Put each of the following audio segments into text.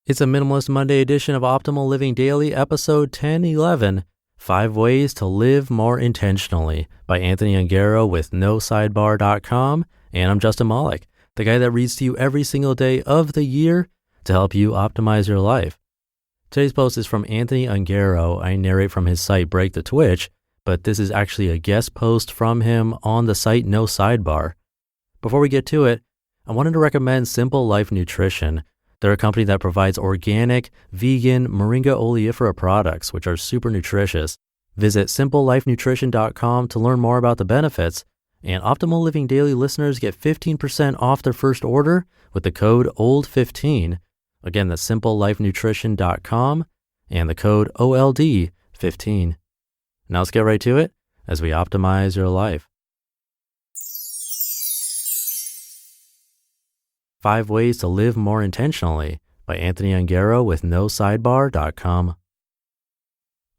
It's a Minimalist Monday edition of Optimal Living Daily, episode 1011, 5 Ways to Live More Intentionally by Anthony Ongaro with NoSidebar.com. And I'm Justin Malik, the guy that reads to you every single day of the year to help you optimize your life. Today's post is from Anthony Ongaro. I narrate from his site Break the Twitch, but this is actually a guest post from him on the site No Sidebar. Before we get to it, I wanted to recommend Simple Life Nutrition. They're a company that provides organic, vegan, moringa oleifera products, which are super nutritious. Visit simplelifenutrition.com to learn more about the benefits. And Optimal Living Daily listeners get 15% off their first order with the code OLD15. Again, that's simplelifenutrition.com and the code OLD15. Now let's get right to it as we optimize your life. 5 Ways to Live More Intentionally by Anthony Ongaro with NoSidebar.com.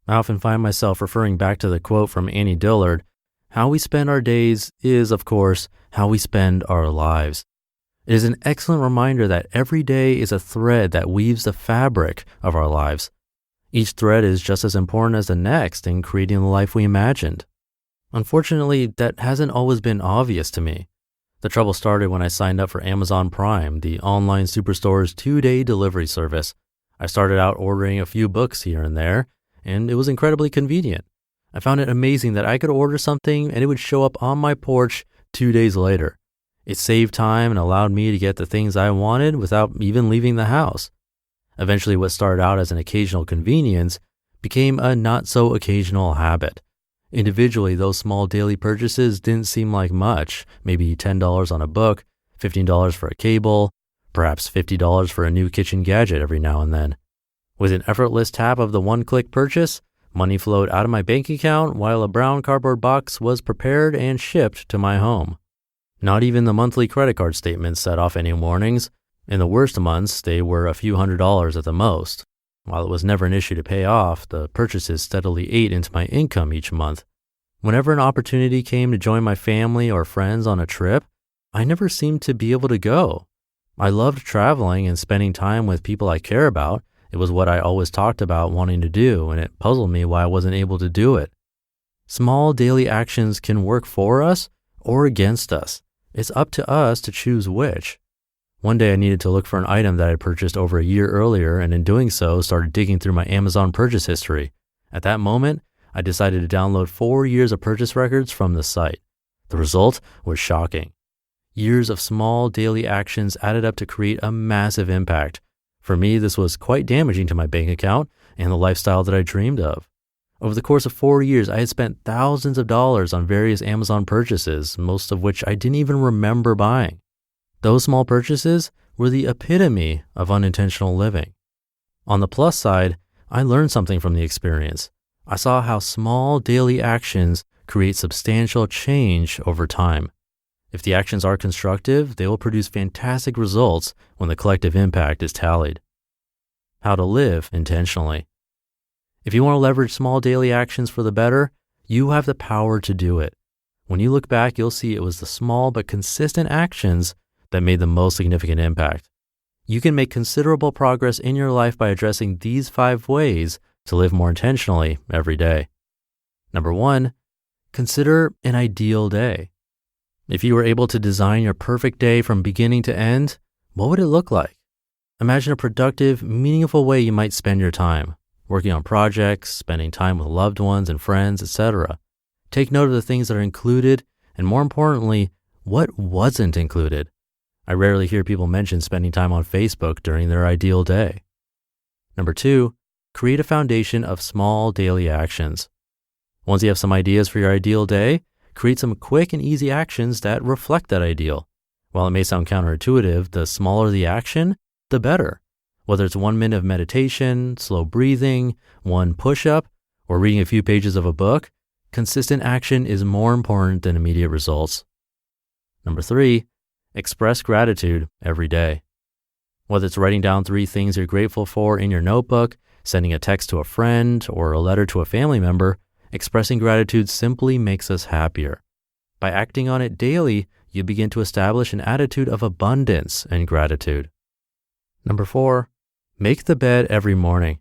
I often find myself referring back to the quote from Annie Dillard, "How we spend our days is, of course, how we spend our lives." It is an excellent reminder that every day is a thread that weaves the fabric of our lives. Each thread is just as important as the next in creating the life we imagined. Unfortunately, that hasn't always been obvious to me. The trouble started when I signed up for Amazon Prime, the online superstore's 2-day delivery service. I started out ordering a few books here and there, and it was incredibly convenient. I found it amazing that I could order something and it would show up on my porch 2 days later. It saved time and allowed me to get the things I wanted without even leaving the house. Eventually, what started out as an occasional convenience became a not-so-occasional habit. Individually, those small daily purchases didn't seem like much, maybe $10 on a book, $15 for a cable, perhaps $50 for a new kitchen gadget every now and then. With an effortless tap of the one-click purchase, money flowed out of my bank account while a brown cardboard box was prepared and shipped to my home. Not even the monthly credit card statements set off any warnings. In the worst months, they were a few $100s at the most. While it was never an issue to pay off, the purchases steadily ate into my income each month. Whenever an opportunity came to join my family or friends on a trip, I never seemed to be able to go. I loved traveling and spending time with people I care about. It was what I always talked about wanting to do, and it puzzled me why I wasn't able to do it. Small daily actions can work for us or against us. It's up to us to choose which. One day I needed to look for an item that I had purchased over a year earlier, and in doing so, started digging through my Amazon purchase history. At that moment, I decided to download 4 years of purchase records from the site. The result was shocking. Years of small daily actions added up to create a massive impact. For me, this was quite damaging to my bank account and the lifestyle that I dreamed of. Over the course of 4 years, I had spent thousands of dollars on various Amazon purchases, most of which I didn't even remember buying. Those small purchases were the epitome of unintentional living. On the plus side, I learned something from the experience. I saw how small daily actions create substantial change over time. If the actions are constructive, they will produce fantastic results when the collective impact is tallied. How to live intentionally. If you want to leverage small daily actions for the better, you have the power to do it. When you look back, you'll see it was the small but consistent actions that made the most significant impact. You can make considerable progress in your life by addressing these 5 ways to live more intentionally every day. Number 1, consider an ideal day. If you were able to design your perfect day from beginning to end, what would it look like? Imagine a productive, meaningful way you might spend your time, working on projects, spending time with loved ones and friends, etc. Take note of the things that are included, and more importantly, what wasn't included. I rarely hear people mention spending time on Facebook during their ideal day. Number 2, create a foundation of small daily actions. Once you have some ideas for your ideal day, create some quick and easy actions that reflect that ideal. While it may sound counterintuitive, the smaller the action, the better. Whether it's 1 minute of meditation, slow breathing, 1 push-up, or reading a few pages of a book, consistent action is more important than immediate results. Number 3, express gratitude every day. Whether it's writing down 3 things you're grateful for in your notebook, sending a text to a friend, or a letter to a family member, expressing gratitude simply makes us happier. By acting on it daily, you begin to establish an attitude of abundance and gratitude. Number 4, Make the bed every morning.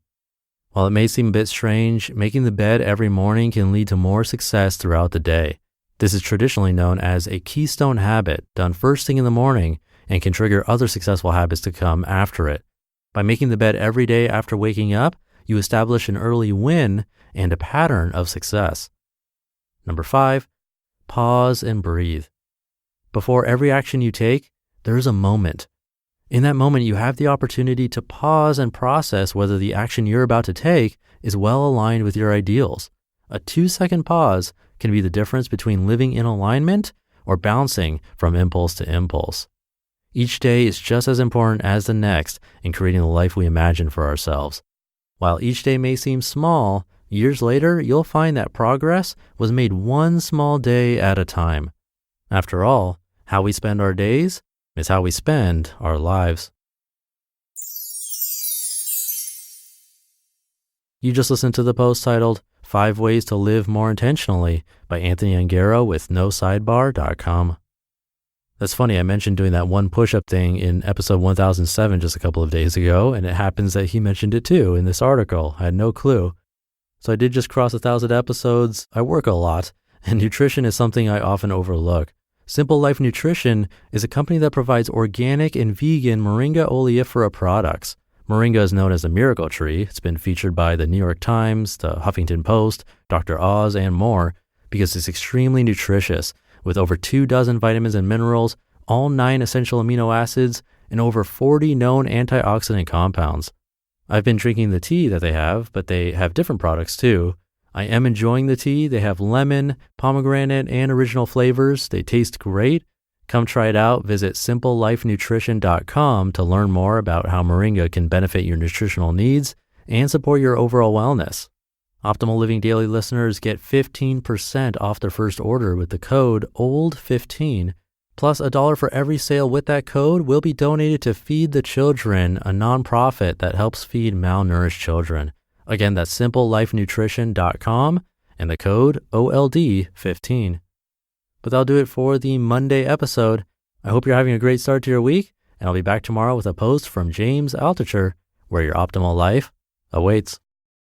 While it may seem a bit strange, making the bed every morning can lead to more success throughout the day. This is traditionally known as a keystone habit done first thing in the morning and can trigger other successful habits to come after it. By making the bed every day after waking up, you establish an early win and a pattern of success. Number 5, pause and breathe. Before every action you take, there's a moment. In that moment, you have the opportunity to pause and process whether the action you're about to take is well aligned with your ideals. A 2-second pause can be the difference between living in alignment or bouncing from impulse to impulse. Each day is just as important as the next in creating the life we imagine for ourselves. While each day may seem small, years later, you'll find that progress was made one small day at a time. After all, how we spend our days is how we spend our lives. You just listened to the post titled 5 Ways to Live More Intentionally by Ongaro with NoSidebar.com. That's funny, I mentioned doing that one push-up thing in episode 1007 just a couple of days ago, and it happens that he mentioned it too in this article. I had no clue. So I did just cross 1,000 episodes. I work a lot, and nutrition is something I often overlook. Simple Life Nutrition is a company that provides organic and vegan moringa oleifera products. Moringa is known as the miracle tree. It's been featured by the New York Times, the Huffington Post, Dr. Oz, and more because it's extremely nutritious with over 24 vitamins and minerals, all 9 essential amino acids, and over 40 known antioxidant compounds. I've been drinking the tea that they have, but they have different products too. I am enjoying the tea. They have lemon, pomegranate, and original flavors. They taste great. Come try it out. Visit simplelifenutrition.com to learn more about how moringa can benefit your nutritional needs and support your overall wellness. Optimal Living Daily listeners get 15% off their first order with the code OLD15, plus $1 for every sale with that code will be donated to Feed the Children, a nonprofit that helps feed malnourished children. Again, that's simplelifenutrition.com and the code OLD15. But that'll do it for the Monday episode. I hope you're having a great start to your week, and I'll be back tomorrow with a post from James Altucher, where your optimal life awaits.